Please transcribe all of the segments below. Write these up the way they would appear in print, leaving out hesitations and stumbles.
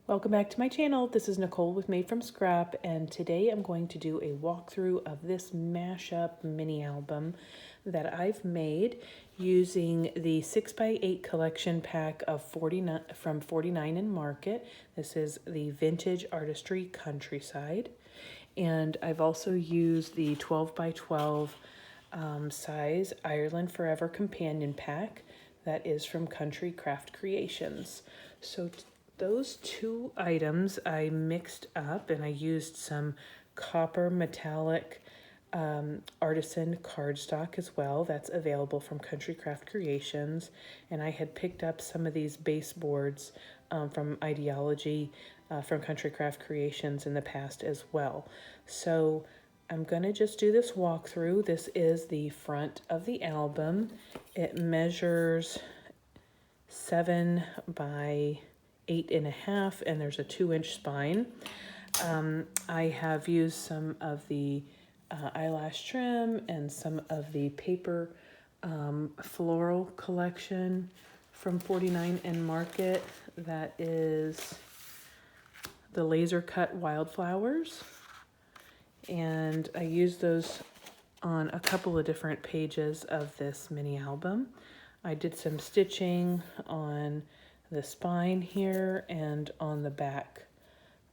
Welcome back to my channel. This is Nicole with Made from Scrap, and today I'm going to do a walkthrough of this Mashup mini album that I've made using the 6x8 collection pack of 49 from 49 in Market. This is the Vintage Artistry Countryside, and I've also used the 12x12 size Ireland Forever Companion Pack that is from Country Craft Creations. So those two items I mixed up, and I used some copper metallic Artisan Cardstock as well. That's available from Country Craft Creations. And I had picked up some of these baseboards from Ideology from Country Craft Creations in the past as well. So I'm gonna just do this walkthrough. This is the front of the album. It measures 7 by 8.5, and there's a 2-inch spine. I have used some of the eyelash trim and some of the paper floral collection from 49 in Market. That is the laser cut wildflowers, and I used those on a couple of different pages of this mini album. I did some stitching on the spine here and on the back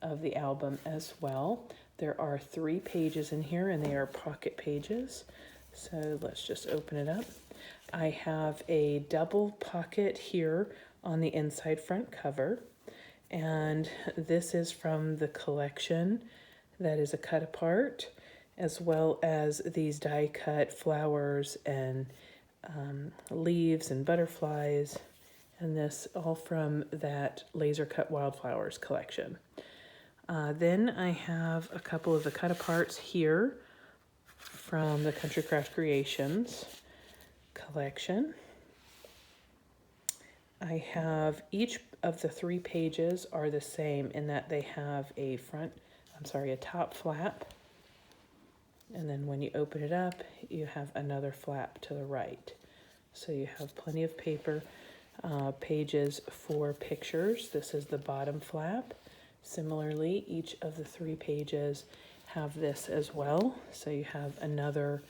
of the album as well. There are 3 pages in here, and they are pocket pages. So let's just open it up. I have a double pocket here on the inside front cover, and this is from the collection that is a cut apart, as well as these die cut flowers and leaves and butterflies, and this all from that laser cut wildflowers collection. Then I have a couple of the cut aparts here from the Country Craft Creations collection. I have each of the 3 pages are the same in that they have a top flap, and then when you open it up you have another flap to the right. So you have plenty of paper pages for pictures. This is the bottom flap. Similarly, each of the 3 pages have this as well. So you have another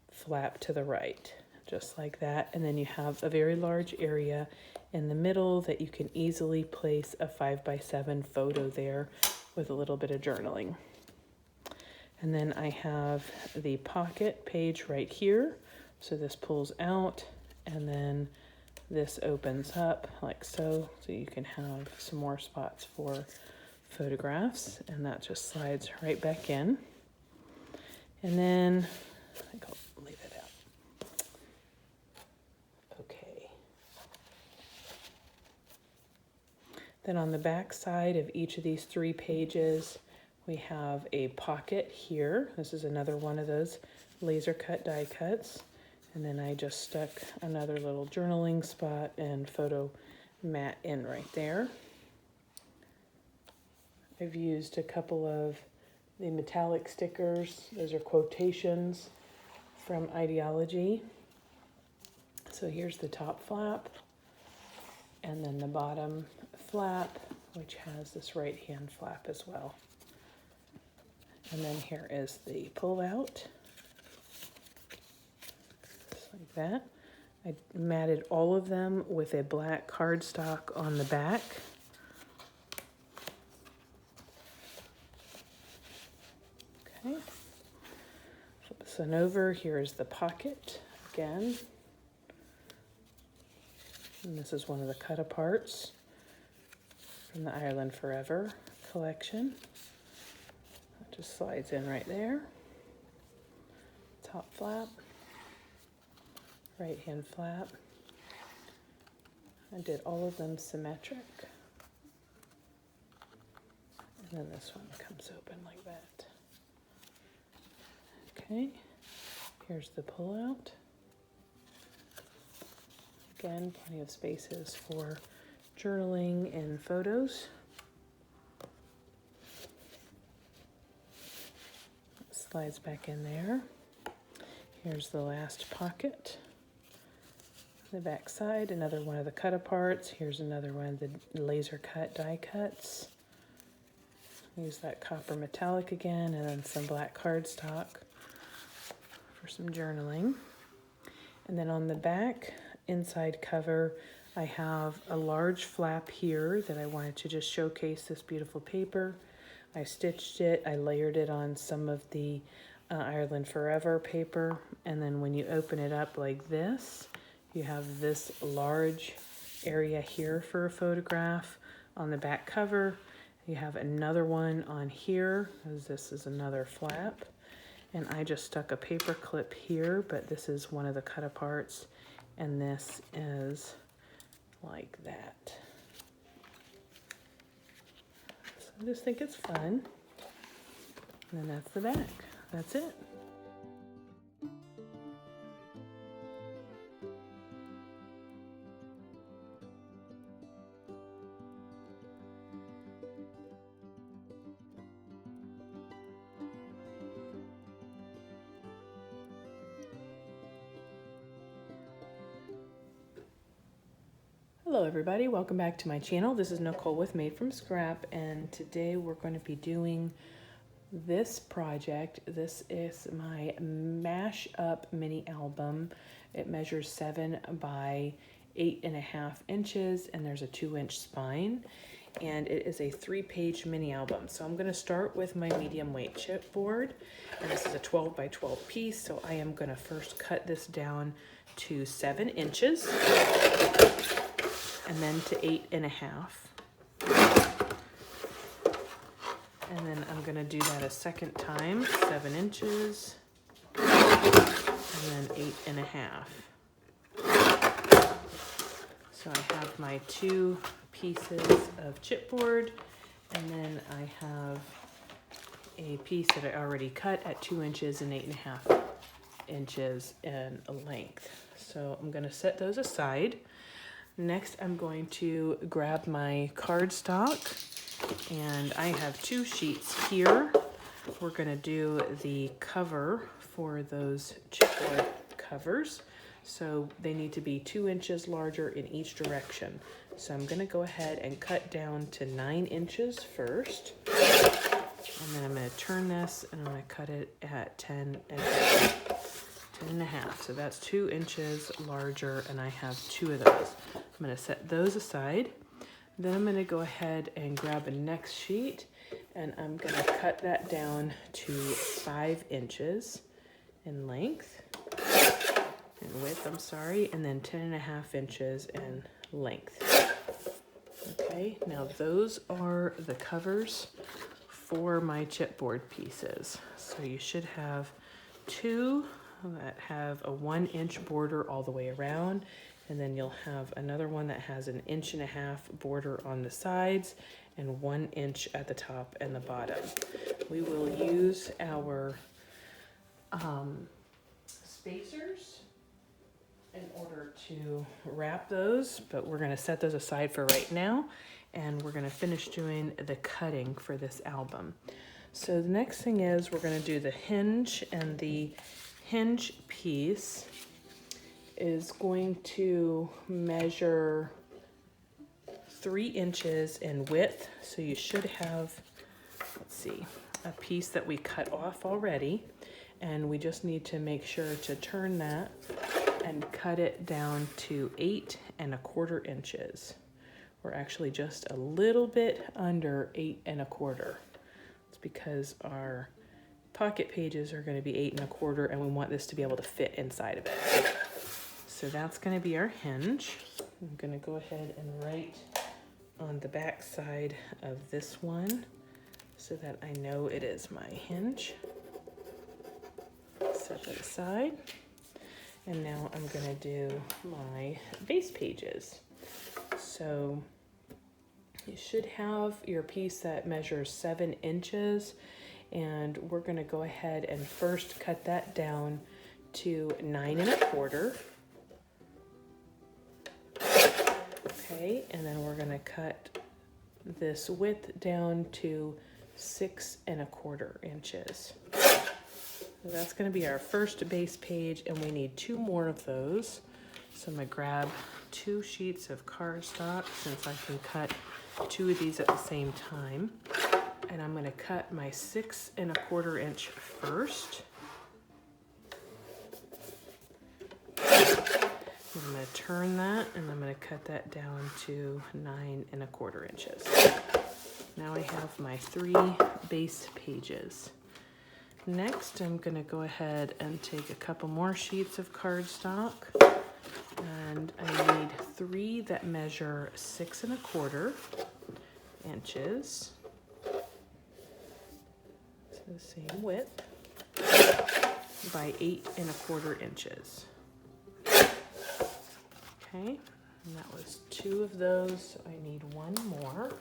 flap to the right, just like that. And then you have a very large area in the middle that you can easily place a 5x7 photo there with a little bit of journaling. And then I have the pocket page right here. So this pulls out, and then this opens up like so you can have some more spots for photographs, and that just slides right back in. And then I think I'll leave it out. Okay. Then on the back side of each of these 3 pages, we have a pocket here. This is another one of those laser cut die cuts. And then I just stuck another little journaling spot and photo mat in right there. I've used a couple of the metallic stickers. Those are quotations from Ideology. So here's the top flap, and then the bottom flap, which has this right hand flap as well. And then here is the pull out. Like that. I matted all of them with a black cardstock on the back. Okay. Flip this one over. Here's the pocket again. And this is one of the cut aparts from the Ireland Forever collection. That just slides in right there. Top flap. Right hand flap. I did all of them symmetric. And then this one comes open like that. Okay, here's the pullout. Again, plenty of spaces for journaling and photos. It slides back in there. Here's the last pocket. The back side, another one of the cut aparts. Here's another one of the laser cut die cuts. Use that copper metallic again, and then some black cardstock for some journaling. And then on the back inside cover, I have a large flap here that I wanted to just showcase this beautiful paper. I stitched it, I layered it on some of the Ireland Forever paper, and then when you open it up like this, you have this large area here for a photograph on the back cover. You have another one on here, because this is another flap. And I just stuck a paper clip here, but this is one of the cut aparts, and this is like that. So I just think it's fun. And then that's the back. That's it. Hello everybody, welcome back to my channel. This is Nicole with Made from Scrap, and today we're going to be doing this project. This is my Mashup mini album. It measures 7 by 8.5 inches, and there's a 2-inch spine, and it is a 3-page mini album. So I'm going to start with my medium weight chipboard, and this is a 12 by 12 piece. So I am going to first cut this down to 7 inches. And then to 8.5. And then I'm gonna do that a second time, 7 inches, and then 8.5. So I have my 2 pieces of chipboard, and then I have a piece that I already cut at 2 inches and 8.5 inches in length. So I'm gonna set those aside. Next, I'm going to grab my cardstock, and I have 2 sheets here. We're going to do the cover for those chipboard covers. So they need to be 2 inches larger in each direction. So I'm going to go ahead and cut down to 9 inches first. And then I'm going to turn this, and I'm going to cut it at 10.5. So that's 2 inches larger, and I have 2 of those. I'm going to set those aside. Then I'm going to go ahead and grab a next sheet, and I'm going to cut that down to 5 inches in length, in width, I'm sorry, and then 10.5 inches in length. Okay, now those are the covers for my chipboard pieces. So you should have 2 that have a 1-inch border all the way around, and then you'll have another one that has an 1.5 inch border on the sides and 1 inch at the top and the bottom. We will use our spacers in order to wrap those, but we're going to set those aside for right now, and we're going to finish doing the cutting for this album. So the next thing is we're going to do the hinge, and the hinge piece is going to measure 3 inches in width. So you should have, let's see, a piece that we cut off already, and we just need to make sure to turn that and cut it down to 8.25 inches. We're actually just a little bit under 8.25. It's because our pocket pages are going to be 8.25, and we want this to be able to fit inside of it. So that's going to be our hinge. I'm going to go ahead and write on the back side of this one so that I know it is my hinge. Set that aside. And now I'm going to do my base pages. So you should have your piece that measures 7 inches, and we're going to go ahead and first cut that down to 9.25. Okay, and then we're going to cut this width down to 6.25 inches. So that's going to be our first base page, and we need 2 more of those. So I'm gonna grab 2 sheets of cardstock since I can cut 2 of these at the same time. And I'm gonna cut my 6 1/4 inch first. I'm gonna turn that and I'm gonna cut that down to 9 1/4 inches. Now I have my 3 base pages. Next, I'm gonna go ahead and take a couple more sheets of cardstock, and I need 3 that measure 6 1/4 inches. So the same width, by 8 1/4 inches. Okay, and that was 2 of those, so I need 1 more.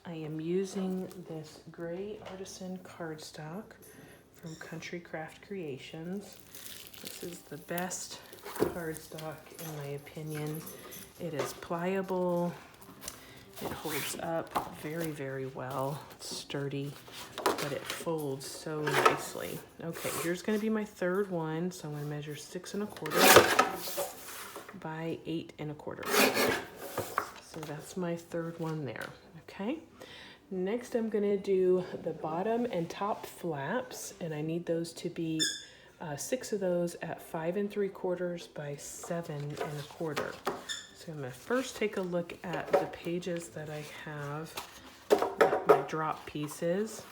I am using this gray Artisan Cardstock from Country Craft Creations. This is the best cardstock in my opinion. It is pliable, it holds up very, very well, it's sturdy, but it folds so nicely. Okay, here's gonna be my 3rd one, so I'm gonna measure 6 1/4 by 8 1/4. So that's my 3rd one there, okay? Next I'm gonna do the bottom and top flaps, and I need those to be 6 of those at 5 3/4 by 7 1/4. So I'm gonna first take a look at the pages that I have, my drop pieces.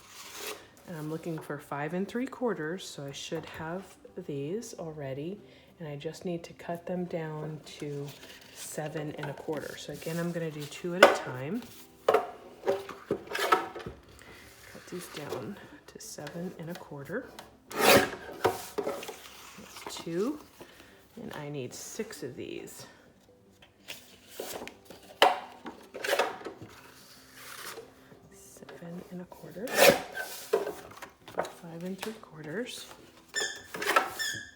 And I'm looking for 5 3/4, so I should have these already. And I just need to cut them down to 7 1/4. So again, I'm gonna do 2 at a time. Cut these down to 7 1/4. That's 2, and I need 6 of these. 7 1/4 by 5 3/4.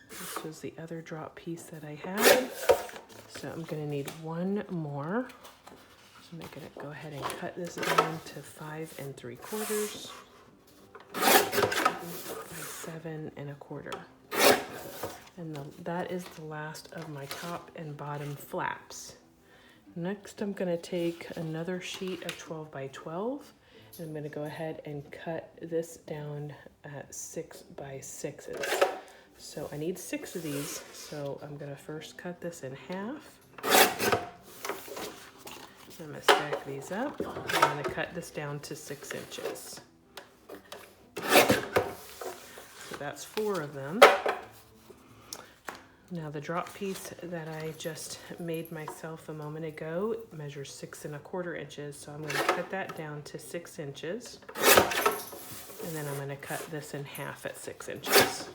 This was the other drop piece that I had. So I'm gonna need 1 more. So I'm gonna go ahead and cut this down to 5 3/4 by 7 1/4. And that is the last of my top and bottom flaps. Next, I'm gonna take another sheet of 12 by 12, and I'm gonna go ahead and cut this down at 6 by 6s. So I need 6 of these, so I'm gonna first cut this in half. I'm gonna stack these up. I'm gonna cut this down to 6 inches. So that's 4 of them. Now the drop piece that I just made myself a moment ago measures 6 1/4 inches, so I'm gonna cut that down to 6 inches. And then I'm gonna cut this in half at 6 inches.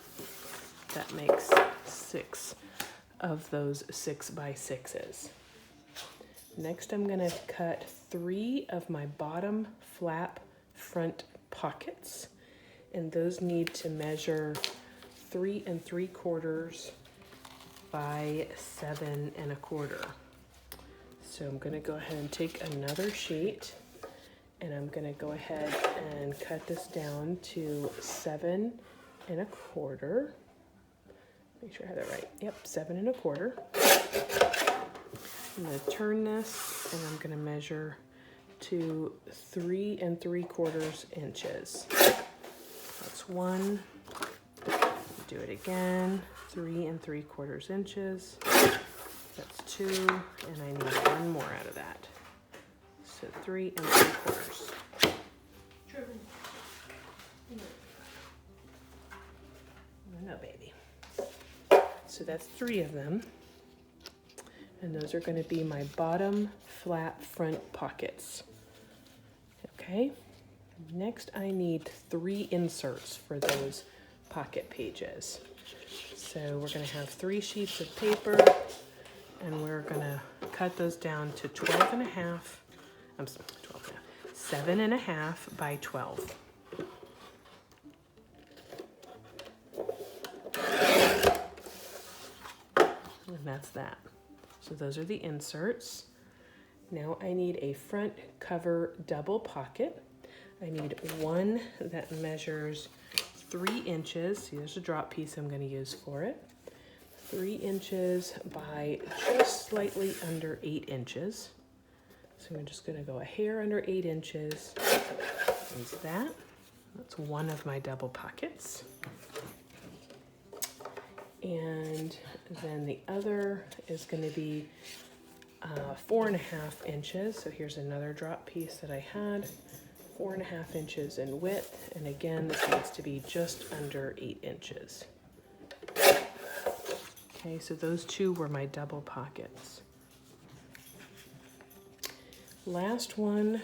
That makes 6 of those 6 by 6s. Next, I'm gonna cut 3 of my bottom flap front pockets, and those need to measure 3 3/4 by 7 1/4. So I'm gonna go ahead and take another sheet, and I'm gonna go ahead and cut this down to 7 1/4. Make sure I have that right. Yep, 7 1/4. I'm gonna turn this, and I'm gonna measure to 3 3/4 inches. That's 1. Do it again. 3 3/4 inches. That's 2, and I need 1 more out of that. So 3 3/4. No, baby. So that's 3 of them. And those are going to be my bottom flap front pockets. Okay. Next, I need 3 inserts for those pocket pages. So we're going to have 3 sheets of paper, and we're going to cut those down to 12 1/2. I'm sorry, 12 1/2. 7 1/2 by 12. And that's that. So those are the inserts. Now I need a front cover double pocket. I need 1 that measures 3 inches. See, there's a drop piece I'm going to use for it. 3 inches by just slightly under 8 inches. So I'm just going to go a hair under 8 inches. Use that. That's one of my double pockets. And then the other is going to be 4.5 inches. So here's another drop piece that I had, 4.5 inches in width. And again, this needs to be just under 8 inches. Okay, so those two were my double pockets. Last one,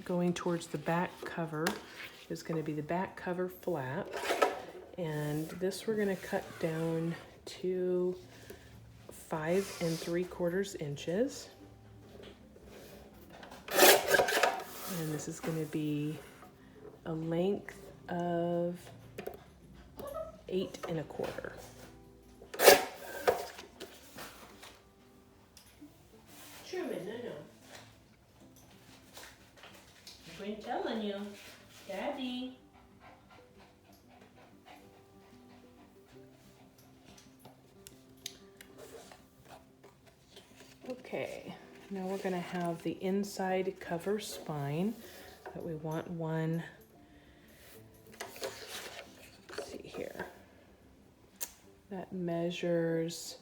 going towards the back cover, is going to be the back cover flap. And this we're going to cut down to 5 3/4 inches. And this is going to be a length of 8 1/4. Truman, no. I've been telling you, Daddy. Okay, now we're going to have the inside cover spine, but we want one, let's see here, that measures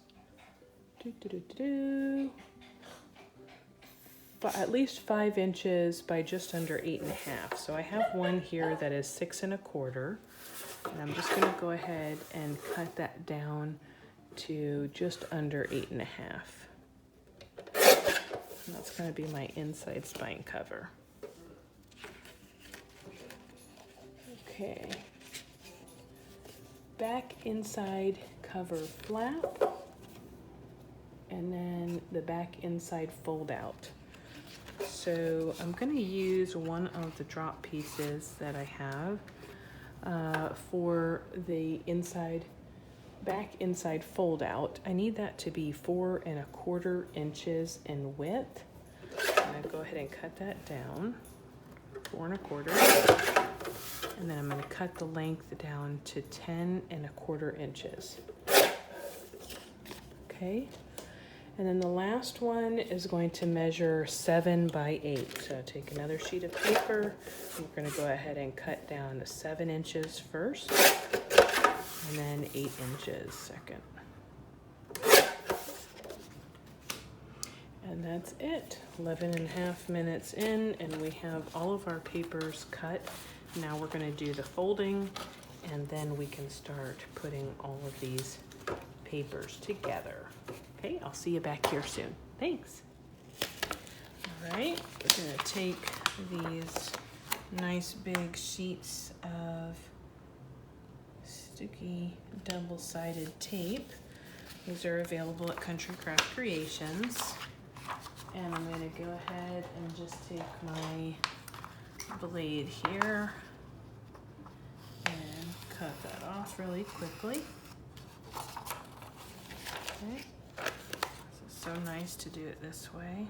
at least 5 inches by just under 8 1/2. So I have one here that is 6 1/4, and I'm just going to go ahead and cut that down to just under 8 1/2. And that's going to be my inside spine cover. Okay. Back inside cover flap, and then the back inside fold out. So I'm going to use one of the drop pieces that I have for the back inside fold out. I need that to be 4 1/4 inches in width. I'm going to go ahead and cut that down, 4 1/4. And then I'm going to cut the length down to 10 1/4 inches. Okay. And then the last one is going to measure 7 by 8. So take another sheet of paper. We're going to go ahead and cut down to 7 inches first, and then 8 inches second. And that's it. 11 1/2 minutes in, and we have all of our papers cut. Now we're going to do the folding, and then we can start putting all of these papers together. Okay, I'll see you back here soon. Thanks. All right, we're going to take these nice big sheets of sticky double-sided tape. These are available at Country Craft Creations. And I'm going to go ahead and just take my blade here and cut that off really quickly. Okay. It's so nice to do it this way.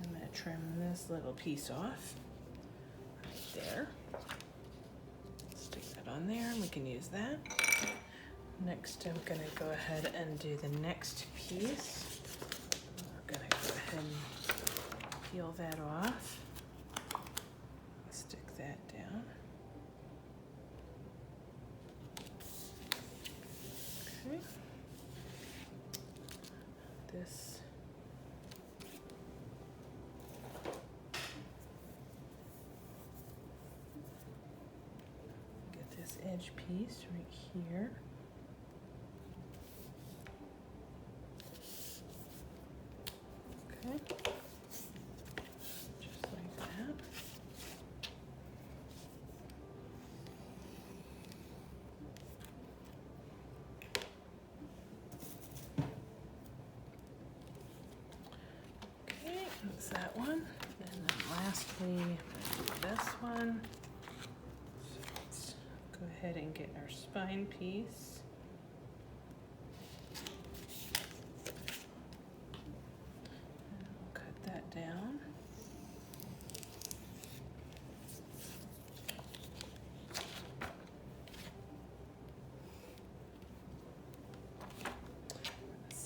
I'm going to trim this little piece off right there. Stick that on there, and we can use that. Next, I'm going to go ahead and do the next piece. We're going to go ahead and peel that off. Stick that down. Okay. This get this edge piece right here. Okay. Just like that. That's that one. And then lastly, this one. So let's go ahead and get our spine piece. And we'll cut that down.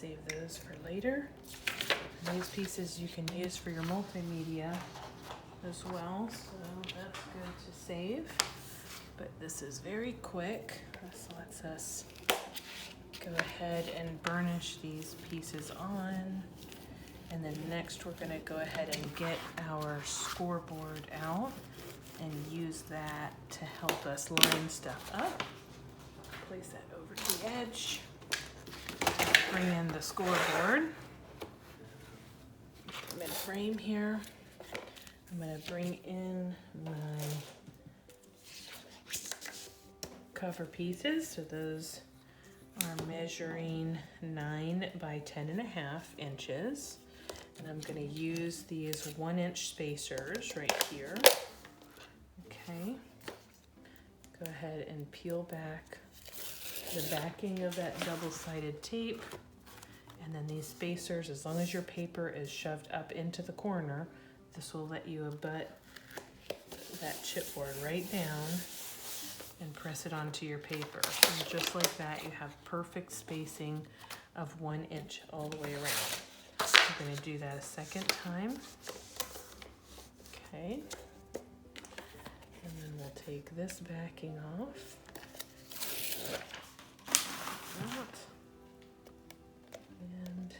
save those for later. And these pieces you can use for your multimedia as well, so that's good to save. But this is very quick. This lets us go ahead and burnish these pieces on. And then next we're going to go ahead and get our scoreboard out and use that to help us line stuff up. Place that over to the edge. Bring in the scoreboard. I'm in frame here. I'm going to bring in my cover pieces. So those are measuring 9 by 10.5 inches. And I'm going to use these 1-inch spacers right here. Okay. Go ahead and peel back the backing of that double-sided tape. And then these spacers, as long as your paper is shoved up into the corner, this will let you abut that chipboard right down and press it onto your paper. And just like that, you have perfect spacing of 1 inch all the way around. I'm going to do that a second time. Okay. And then we'll take this backing off. And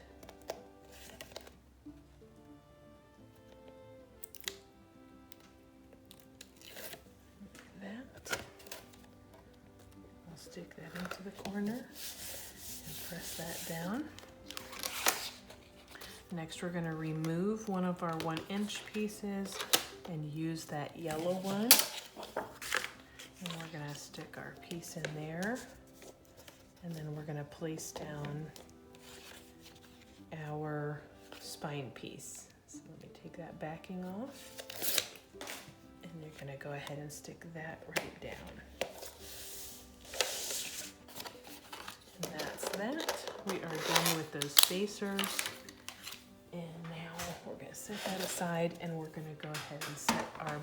that. I'll stick that into the corner and press that down. Next, we're going to remove one of our 1-inch pieces and use that yellow one. And we're going to stick our piece in there. And then we're going to place down our spine piece. So let me take that backing off. And you're going to go ahead and stick that right down. And that's that. We are done with those spacers. And now we're going to set that aside and we're going to go ahead and set our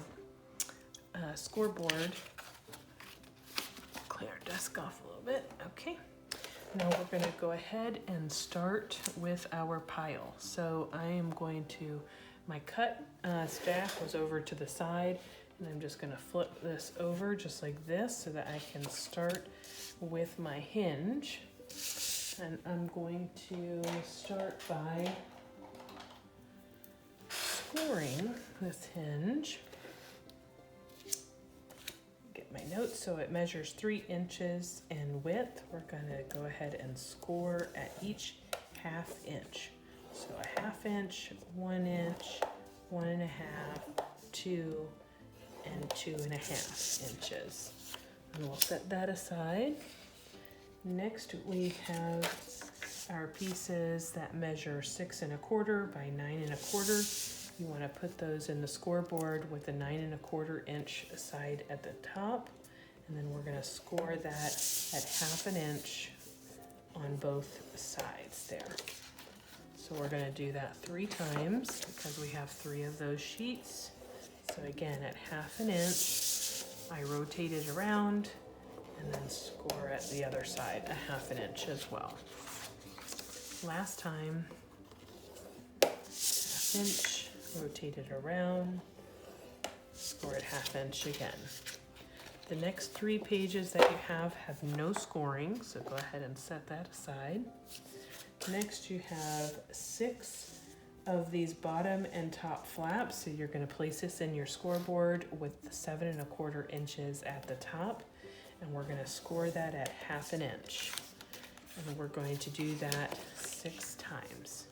scoreboard. Clear our desk off a little bit. Okay. Now we're going to go ahead and start with our pile. So I am going to, my cut stack was over to the side, and I'm just going to flip this over just like this so that I can start with my hinge. And I'm going to start by scoring this hinge. Get my notes. So it measures 3 inches in width. We're going to go ahead and score at each 1/2 inch. So a 1/2 inch, 1 inch, 1.5, 2, and 2.5 inches. And we'll set that aside. Next we have our pieces that measure 6 1/4 by 9 1/4. You want to put those in the scoreboard with a 9 1/4 inch side at the top, and then we're going to score that at 1/2 inch on both sides there. So we're going to do that 3 times because we have 3 of those sheets. So again, at 1/2 inch, I rotate it around and then score at the other side a 1/2 inch as well. Last time, 1/2 inch, rotate it around, score at 1/2 inch again. The next 3 pages that you have no scoring, so go ahead and set that aside. Next you have 6 of these bottom and top flaps, so you're going to place this in your scoreboard with the 7 1/4 inches at the top, and we're going to score that at 1/2 inch. And we're going to do that 6 times.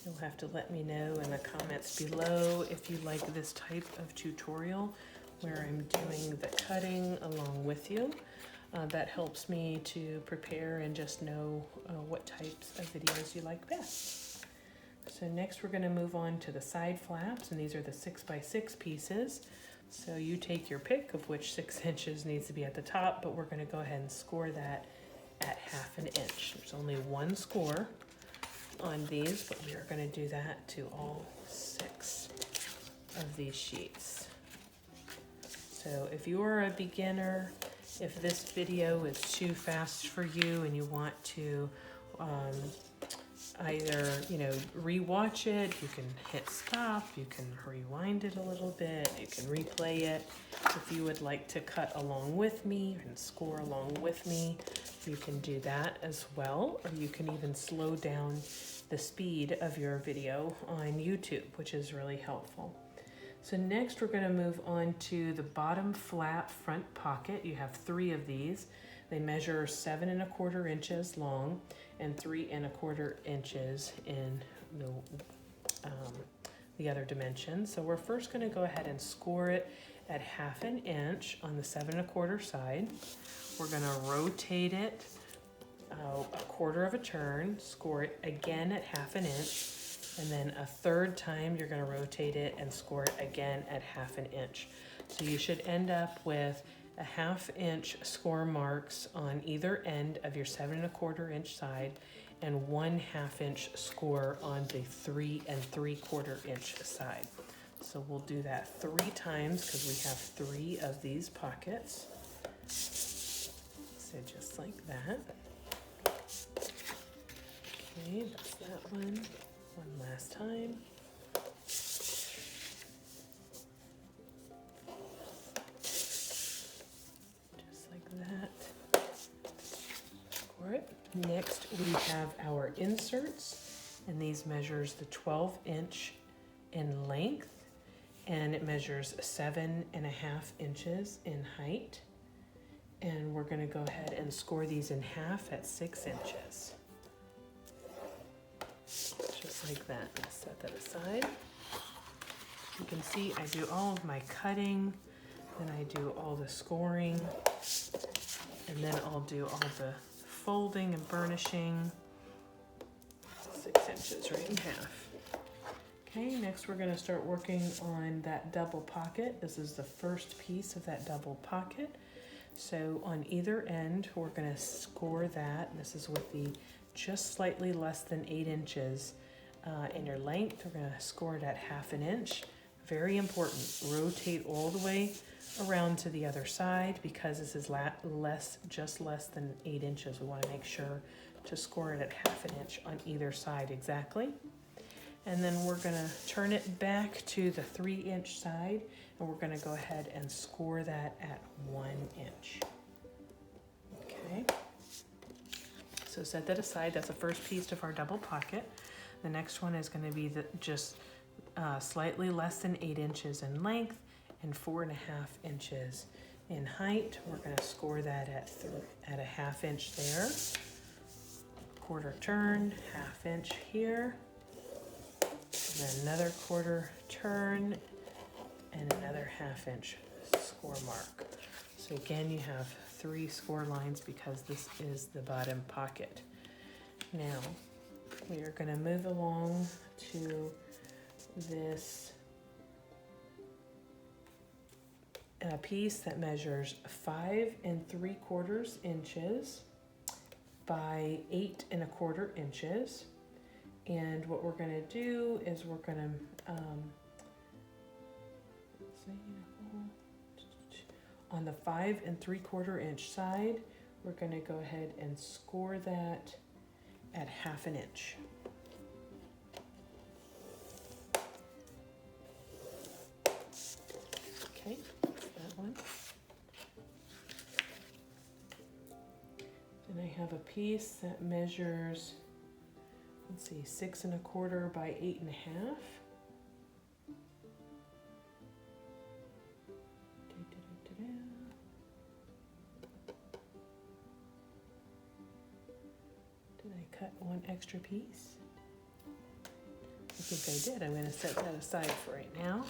You'll have to let me know in the comments below if you like this type of tutorial where I'm doing the cutting along with you. That helps me to prepare and just know what types of videos you like best. So next we're going to move on to the side flaps, and these are the 6 by 6 pieces. So you take your pick of which 6 inches needs to be at the top, but we're going to go ahead and score that at 1/2 inch. There's only one score. on these, but we are going to do that to all 6 of these sheets. So if you are a beginner, if this video is too fast for you and you want to either, rewatch it, you can hit stop, you can rewind it a little bit, you can replay it. If you would like to cut along with me and score along with me, you can do that as well, or you can even slow down the speed of your video on YouTube, which is really helpful. So next we're going to move on to the bottom flap front pocket. You have 3 of these. They measure 7 1/4 inches long and 3 1/4 inches in the other dimension. So we're first going to go ahead and score it at 1/2 inch on the 7 1/4 side. We're going to rotate it a 1/4 of a turn, score it again at 1/2 inch. And then a 3rd time, you're going to rotate it and score it again at 1/2 inch. So you should end up with a 1/2 inch score marks on either end of your 7 1/4 inch side and 1/2 inch score on the 3 3/4 inch side. So we'll do that 3 times because we have 3 of these pockets. So just like that. Okay, that's that one. One last time. Just like that. Score it. Next we have our inserts, and these measures the 12 inch in length, and it measures 7 1/2 inches in height. And we're going to go ahead and score these in half at 6 inches. Just like that. Set that aside. You can see I do all of my cutting, then I do all the scoring, and then I'll do all the folding and burnishing. 6 inches right in half. Okay, next we're going to start working on that double pocket. This is the first piece of that double pocket. So on either end, we're going to score that. This is with the just slightly less than 8 inches in your length. We're going to score it at 1/2 inch. Very important. Rotate all the way around to the other side because this is just less than 8 inches. We want to make sure to score it at 1/2 inch on either side exactly. And then we're going to turn it back to the 3 inch side, and we're going to go ahead and score that at 1 inch. Okay. So set that aside. That's the first piece of our double pocket. The next one is going to be just slightly less than 8 inches in length and 4 1/2 inches in height. We're going to score that at a 1/2 inch there. 1/4 turn, 1/2 inch here. And then another 1/4 turn and another 1/2 inch score mark. So again, you have 3 score lines because this is the bottom pocket. Now, we are going to move along to this piece that measures 5 3/4 inches by 8 1/4 inches. And what we're going to do is we're going to on the 5 3/4 inch side, we're going to go ahead and score that at 1/2 inch. Okay, that one. And I have a piece that measures, let's see, 6 1/4 by 8 1/2. Did I cut one extra piece? I think I did. I'm going to set that aside for right now.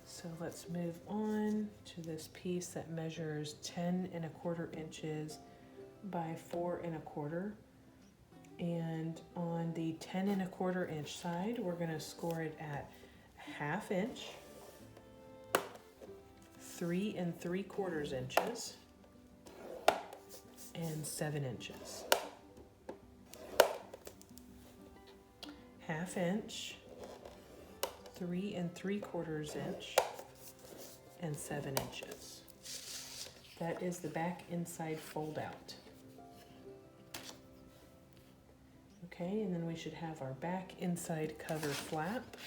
So let's move on to this piece that measures 10 1/4 inches by 4 1/4. And on the 10 1/4 inch side, we're going to score it at 1/2 inch, 3 3/4 inches, and 7 inches. 1/2 inch, 3 3/4 inch, and 7 inches. That is the back inside fold out. Okay, and then we should have our back inside cover flap.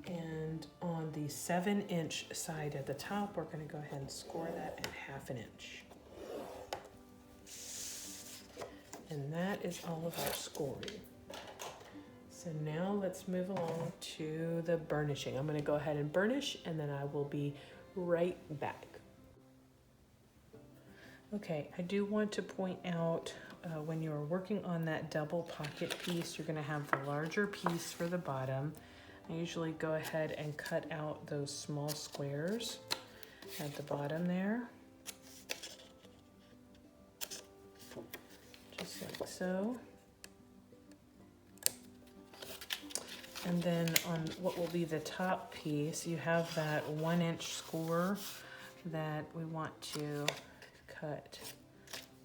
And on the 7 inch side at the top, we're going to go ahead and score that at 1/2 inch. And that is all of our scoring. So now let's move along to the burnishing. I'm going to go ahead and burnish, and then I will be right back. Okay, I do want to point out when you're working on that double pocket piece, you're going to have the larger piece for the bottom. I usually go ahead and cut out those small squares at the bottom there, just like so. And then on what will be the top piece, you have that 1 inch score that we want to cut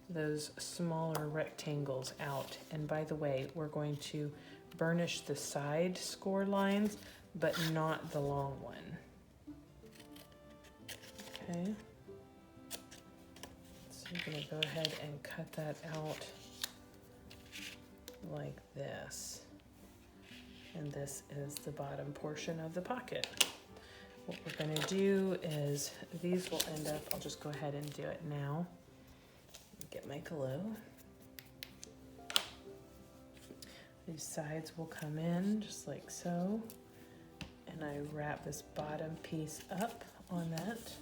those smaller rectangles out. And by the way, we're going to burnish the side score lines, but not the long one. Okay. So you're going to go ahead and cut that out like this. And this is the bottom portion of the pocket. What we're going to do is, these will end up, I'll just go ahead and do it now. Get my glue. These sides will come in just like so. And I wrap this bottom piece up on that.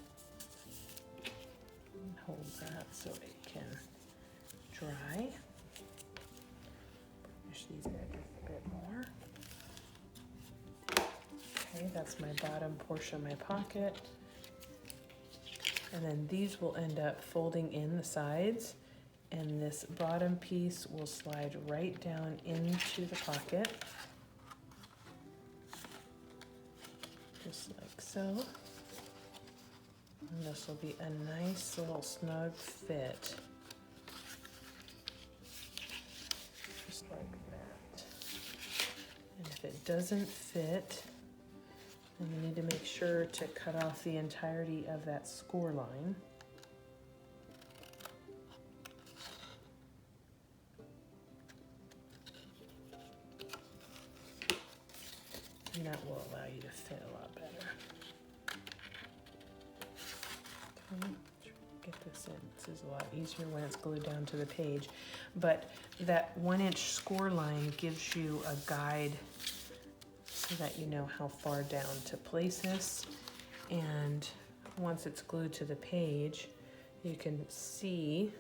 And hold that so it can dry. Push these back a bit more. Okay, that's my bottom portion of my pocket. And then these will end up folding in the sides, and this bottom piece will slide right down into the pocket, just like so. And this will be a nice little snug fit, just like that. And if it doesn't fit, and you need to make sure to cut off the entirety of that score line. And that will allow you to fit a lot better. Okay, get this in. This is a lot easier when it's glued down to the page. But that 1 inch score line gives you a guide so that you know how far down to place this. And once it's glued to the page, you can see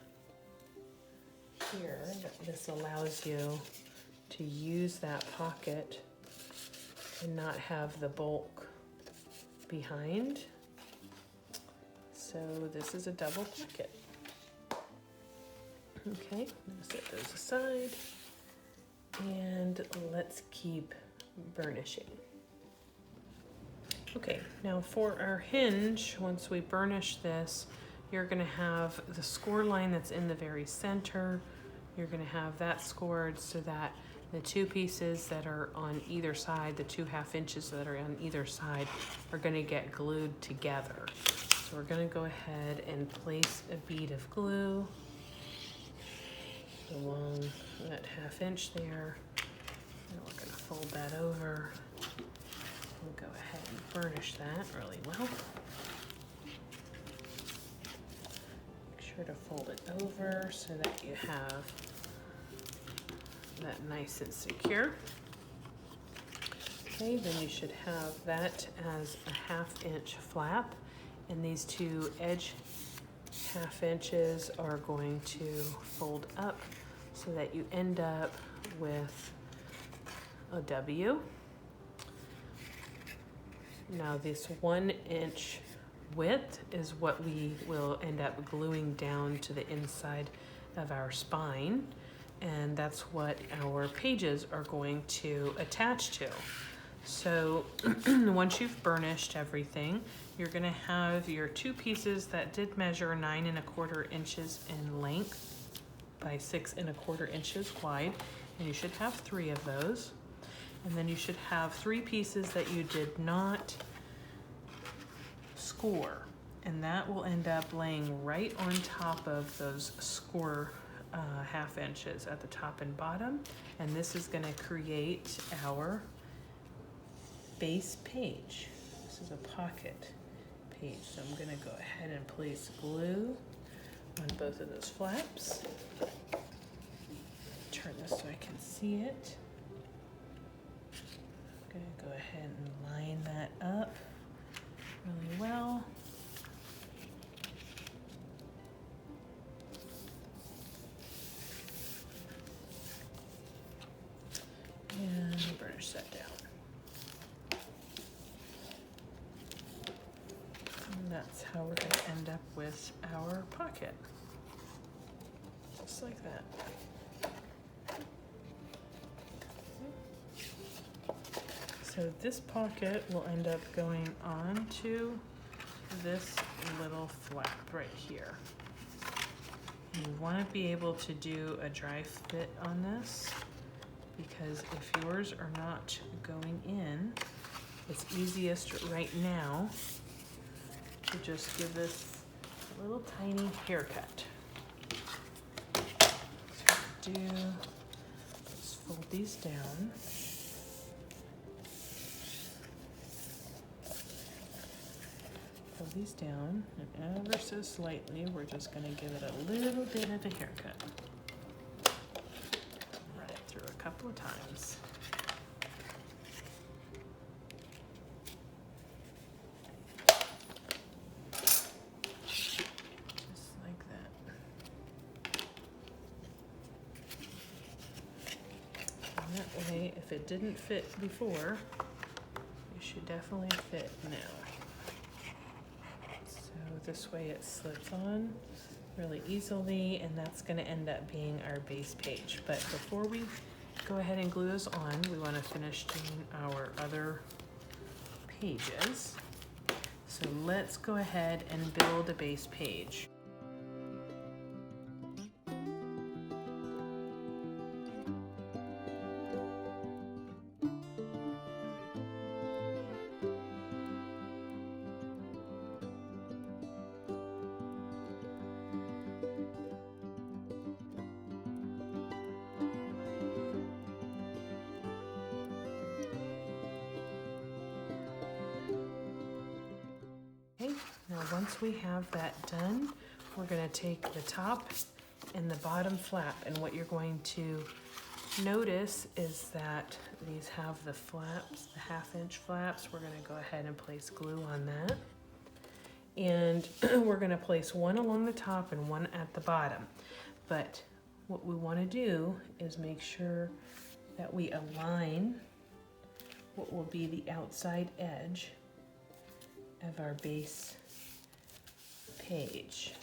here that this allows you to use that pocket and not have the bulk behind. So this is a double pocket. Okay, I'm gonna set those aside, and let's keep burnishing. Okay, now for our hinge, once we burnish this, you're gonna have the score line that's in the very center. You're gonna have that scored so that the two pieces that are on either side, the 2/2 inches that are on either side, are gonna get glued together. So we're gonna go ahead and place a bead of glue along that 1/2 inch there. And we're going to fold that over. We'll go ahead and burnish that really well. Make sure to fold it over so that you have that nice and secure. Okay, then you should have that as a 1/2 inch flap, and these two edge 1/2 inches are going to fold up so that you end up with a W. Now this 1 inch width is what we will end up gluing down to the inside of our spine, and that's what our pages are going to attach to. So once you've burnished everything, you're going to have your two pieces that did measure 9 1/4 inches in length by 6 1/4 inches wide. And you should have 3 of those. And then you should have 3 pieces that you did not score. And that will end up laying right on top of those score 1/2 inches at the top and bottom. And this is gonna create our base page. This is a pocket page. So I'm gonna go ahead and place glue on both of those flaps. Turn this so I can see it. I'm gonna go ahead and line that up really well. And burnish that down. And that's how we're going to end up with our pocket. Just like that. So this pocket will end up going onto this little flap right here. You want to be able to do a dry fit on this, because if yours are not going in, it's easiest right now to just give this a little tiny haircut. So let's fold these down. Fold these down, and ever so slightly, we're just going to give it a little bit of a haircut. Run it through a couple of times. Just like that. And that way, if it didn't fit before, it should definitely fit now. This way it slips on really easily, and that's going to end up being our base page. But before we go ahead and glue this on, we want to finish doing our other pages. So let's go ahead and build a base page. Now once we have that done, we're going to take the top and the bottom flap, and what you're going to notice is that these have the flaps, the 1/2 inch flaps. We're going to go ahead and place glue on that. And we're going to place one along the top and one at the bottom. But what we want to do is make sure that we align what will be the outside edge of our base page.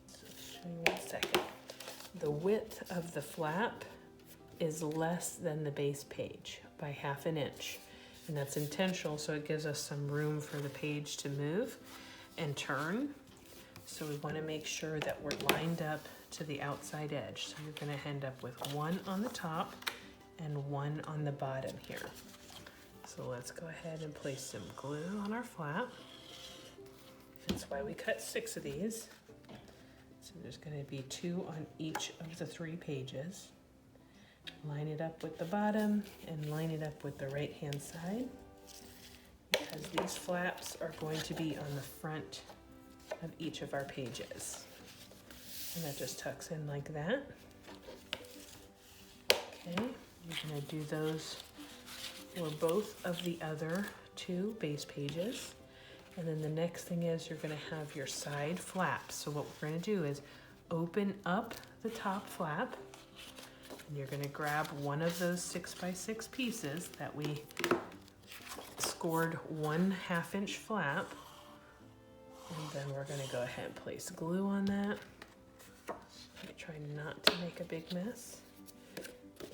So I'll show you 1 second. The width of the flap is less than the base page by 1/2 inch, and that's intentional, so it gives us some room for the page to move and turn. So we want to make sure that we're lined up to the outside edge. So you're going to end up with one on the top and one on the bottom here. So let's go ahead and place some glue on our flap. That's why we cut 6 of these. So there's going to be 2 on each of the 3 pages. Line it up with the bottom and line it up with the right hand side, because these flaps are going to be on the front of each of our pages. And that just tucks in like that. Okay, you're going to do those for both of the other 2 base pages. And then the next thing is you're going to have your side flaps. So what we're going to do is open up the top flap, and you're going to grab one of those 6x6 pieces that we scored 1/2 inch flap, and then we're going to go ahead and place glue on that. Try not to make a big mess.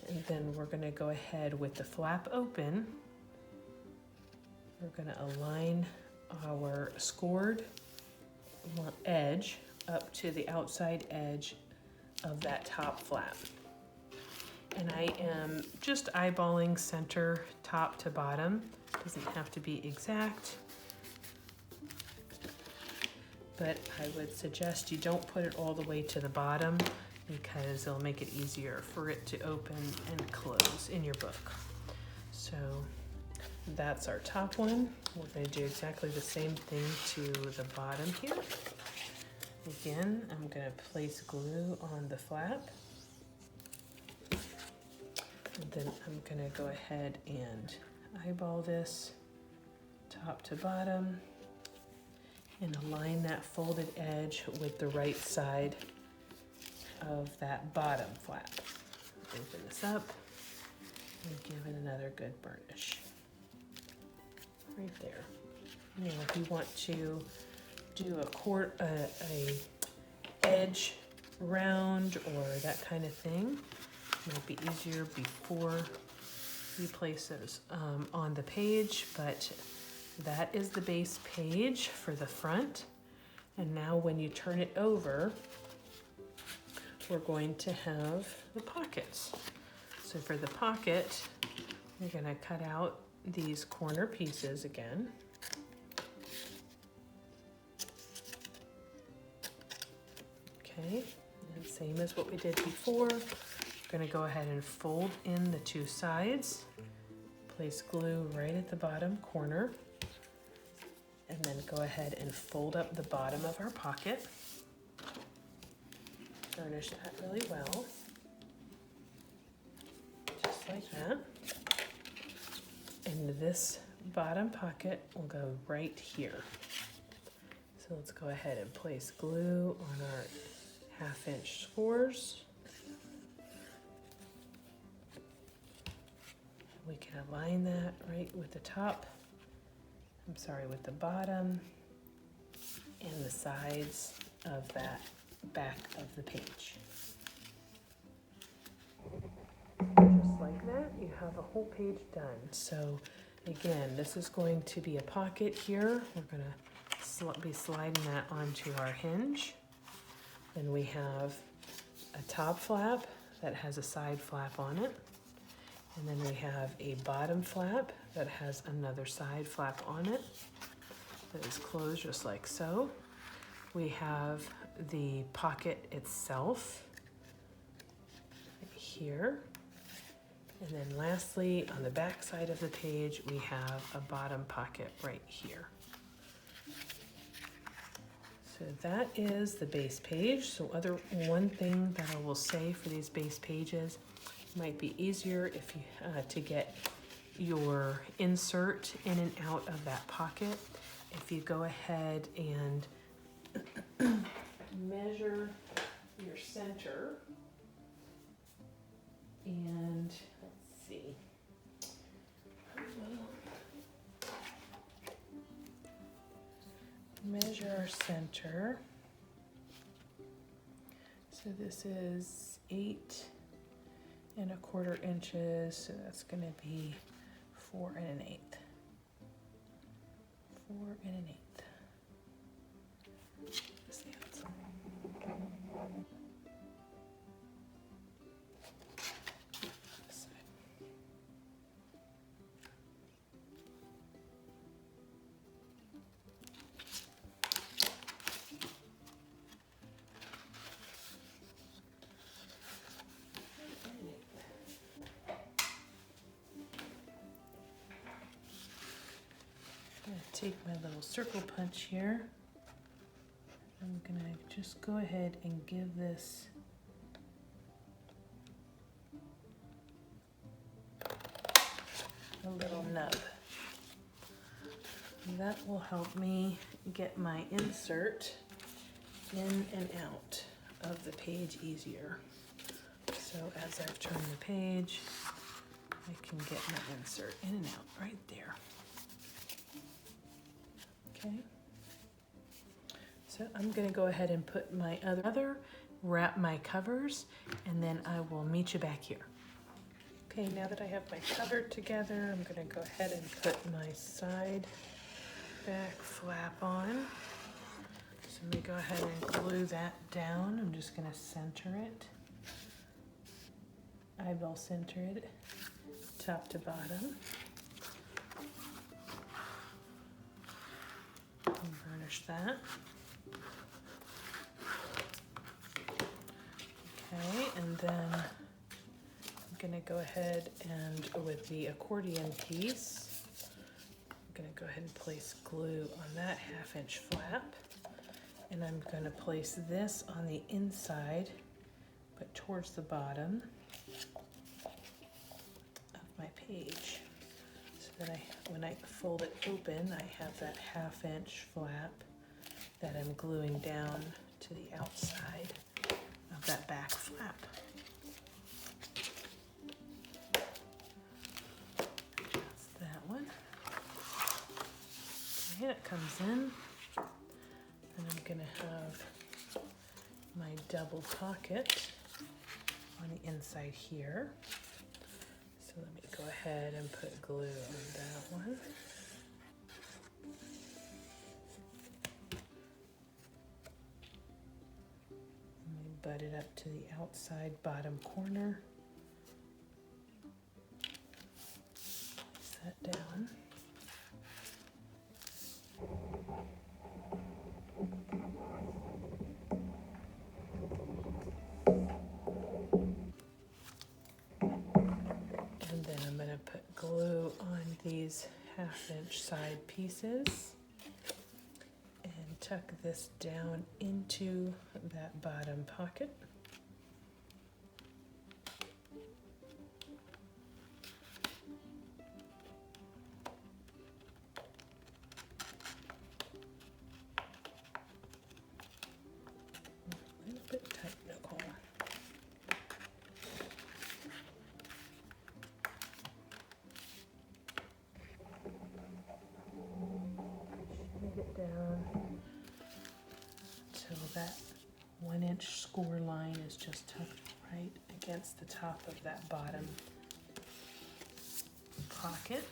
And then we're going to go ahead with the flap open. We're going to align our scored edge up to the outside edge of that top flap. And I am just eyeballing center top to bottom. Doesn't have to be exact, but I would suggest you don't put it all the way to the bottom because it'll make it easier for it to open and close in your book. So that's our top one. We're going to do exactly the same thing to the bottom here. Again, I'm going to place glue on the flap. And then I'm going to go ahead and eyeball this top to bottom and align that folded edge with the right side of that bottom flap. Open this up and give it another good burnish. Right there. Now if you want to do a edge round or that kind of thing, it might be easier before you place those on the page, but that is the base page for the front. And now when you turn it over, we're going to have the pockets. So for the pocket, you're going to cut out these corner pieces again. Okay, and same as what we did before. We're going to go ahead and fold in the two sides. Place glue right at the bottom corner. And then go ahead and fold up the bottom of our pocket. Burnish that really well. Just like that. And this bottom pocket will go right here. So let's go ahead and place glue on our 1/2 inch scores. We can align that right with the top, with the bottom and the sides of that back of the page. Just like that, you have a whole page done. So again, this is going to be a pocket here. We're going to be sliding that onto our hinge. Then we have a top flap that has a side flap on it. And then we have a bottom flap that has another side flap on it that is closed just like so. We have the pocket itself right here. And then lastly, on the back side of the page, we have a bottom pocket right here. So that is the base page. So one thing that I will say for these base pages, might be easier if you to get your insert in and out of that pocket. If you go ahead and measure your center, and let's see, measure our center. So this is 8 1/4 inches, so that's going to be 4 1/8. 4 1/8. This outside. This side. Take my little circle punch here. I'm gonna just go ahead and give this a little nub. And that will help me get my insert in and out of the page easier. So as I've turned the page, I can get my insert in and out right there. Okay, so I'm going to go ahead and put my wrap my covers, and then I will meet you back here. Okay, now that I have my cover together, I'm going to go ahead and put my side back flap on. So let me go ahead and glue that down. I'm just going to center it eyeball centered top to bottom. And burnish that. Okay, and then I'm gonna go ahead and with the accordion piece, I'm gonna go ahead and place glue on that 1/2 inch flap. And I'm gonna place this on the inside, but towards the bottom of my page. So that when I fold it open, I have that 1/2 inch flap that I'm gluing down to the outside of that back flap. That's that one. Okay, it comes in. And I'm gonna have my double pocket on the inside here. So let me go ahead and put glue on that one. Let me butt it up to the outside bottom corner. Place that down. And then I'm going to put glue on these 1/2 inch side pieces and tuck this down into that bottom pocket. A little bit tight, Nicole. It down till that 1 inch score line is just tucked right against the top of that bottom pocket.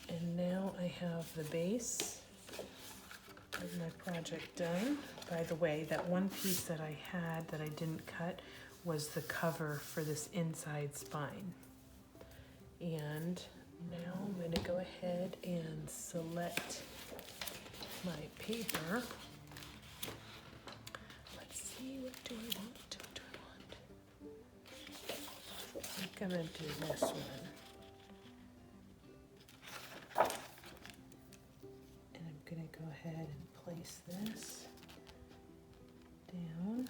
And now I have the base of my project done. By the way, that one piece that I had that I didn't cut was the cover for this inside spine. And now I'm going to go ahead and select my paper. Let's see, what do I want? I think I'm going to do this one. And I'm going to go ahead and place this down.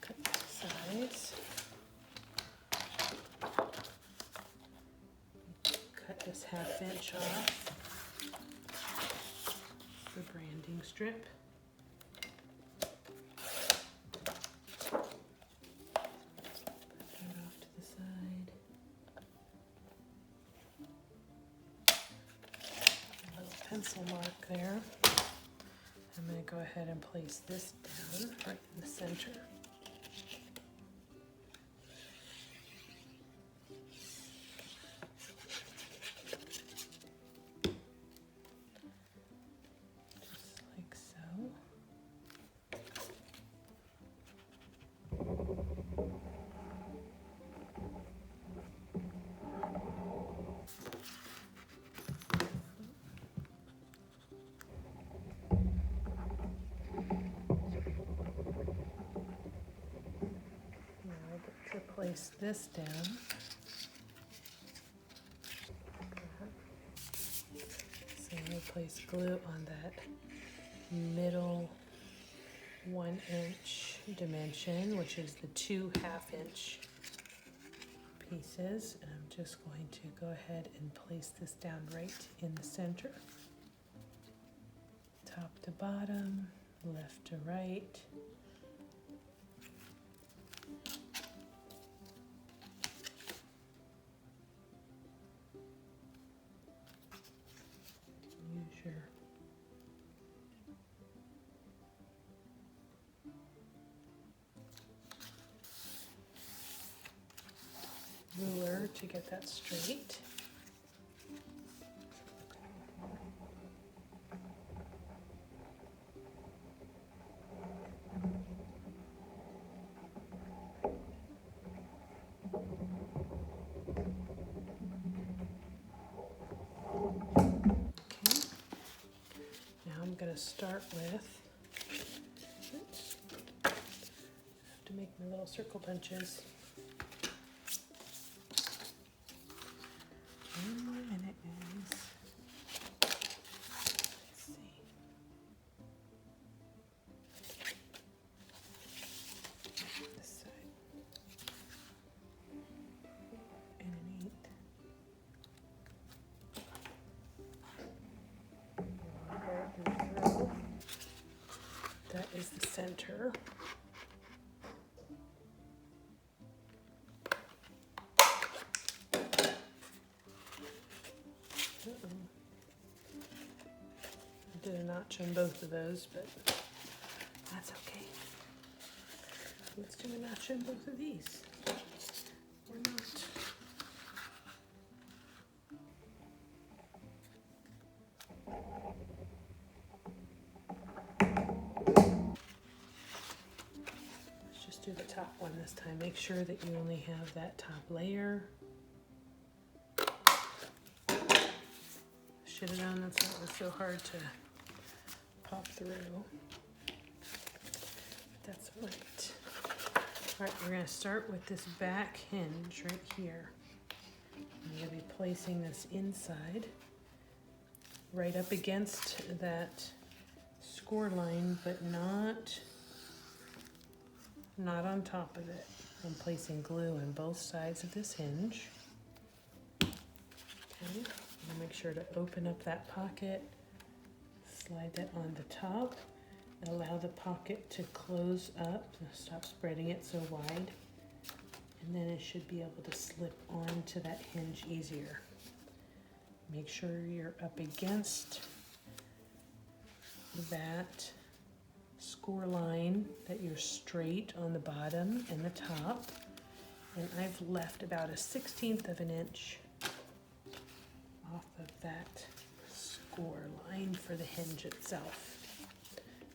Cut the sides. Cut this 1/2 inch off the branding strip. Put that off to the side. A little pencil mark there. I'm going to go ahead and place this down right in the center. Place this down. So I'm going to place glue on that middle 1 inch dimension, which is the 2 1/2 inch pieces. And I'm just going to go ahead and place this down right in the center. Top to bottom, left to right. Ruler to get that straight. start with, oops, I have to make my little circle punches. And it is, let's see, this side, and an 8. That is the center. I did a notch on both of those, but that's okay. Let's do a notch on both of these. Or not. Let's just do the top one this time. Make sure that you only have that top layer. Shit it on, that's why it was so hard to pop through. That's all right. All right, we're gonna start with this back hinge right here. I'm gonna be placing this inside, right up against that score line, but not on top of it. I'm placing glue on both sides of this hinge. Okay. Make sure to open up that pocket, slide that on the top, allow the pocket to close up, stop spreading it so wide, and then it should be able to slip onto that hinge easier. Make sure you're up against that score line, that you're straight on the bottom and the top, and I've left about a 1/16 of an inch off of that score line for the hinge itself.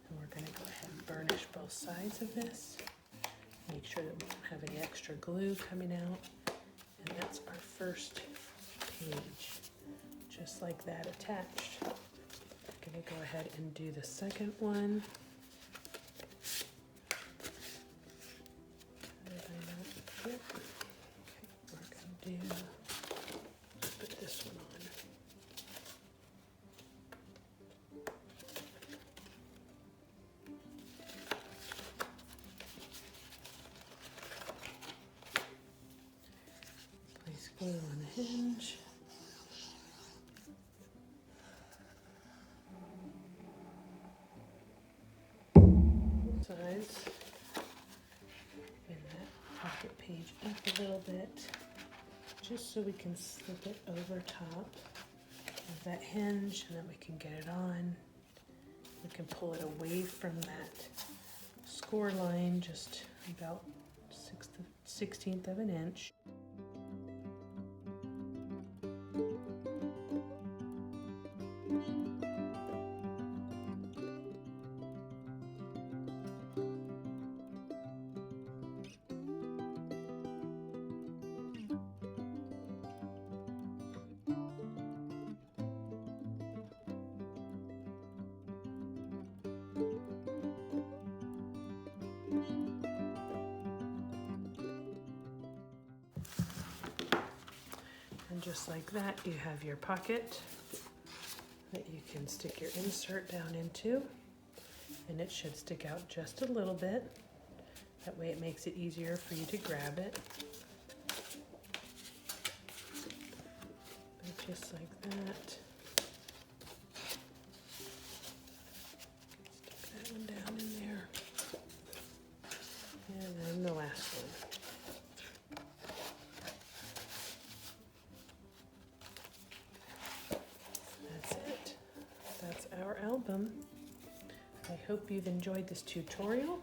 And we're going to go ahead and burnish both sides of this. Make sure that we don't have any extra glue coming out. And that's our first page, just like that attached. I'm going to go ahead and do the second one. Okay, we're going to put this one on. Place glue on the hinge. Sides. Bend that pocket page up a little bit, just so we can slip it over top of that hinge, and then we can get it on. We can pull it away from that score line, just about 1/16 of an inch. And just like that, you have your pocket that you can stick your insert down into, and it should stick out just a little bit. That way it makes it easier for you to grab it. And just like that. Stick that one down in there. And then the last one. Our album. I hope you've enjoyed this tutorial.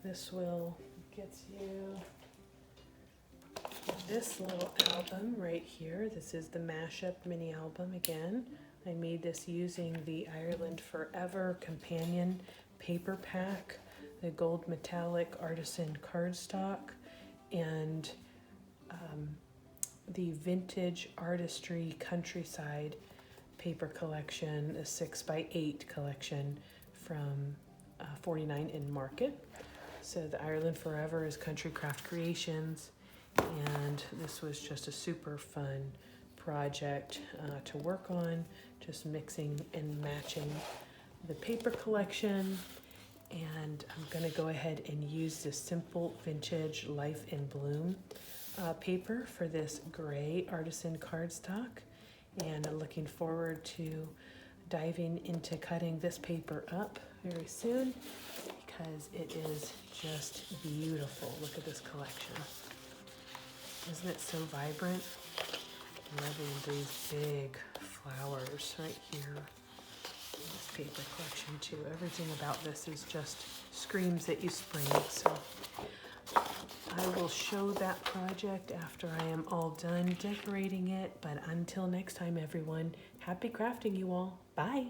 This will get you this little album right here. This is the Mashup mini album again. I made this using the Ireland Forever companion paper pack, the gold metallic Artisan Cardstock, and the vintage Artistry Countryside paper collection, a 6x8 collection from 49 in Market. So the Ireland Forever is Country Craft Creations, and this was just a super fun project to work on, just mixing and matching the paper collection. And I'm gonna go ahead and use this simple vintage Life in Bloom paper for this gray Artisan Cardstock. And I'm looking forward to diving into cutting this paper up very soon because it is just beautiful. Look at this collection. Isn't it so vibrant? Loving these big flowers right here. This paper collection too. Everything about this is just screams at you spring. So I will show that project after I am all done decorating it. But until next time, everyone, happy crafting, you all. Bye.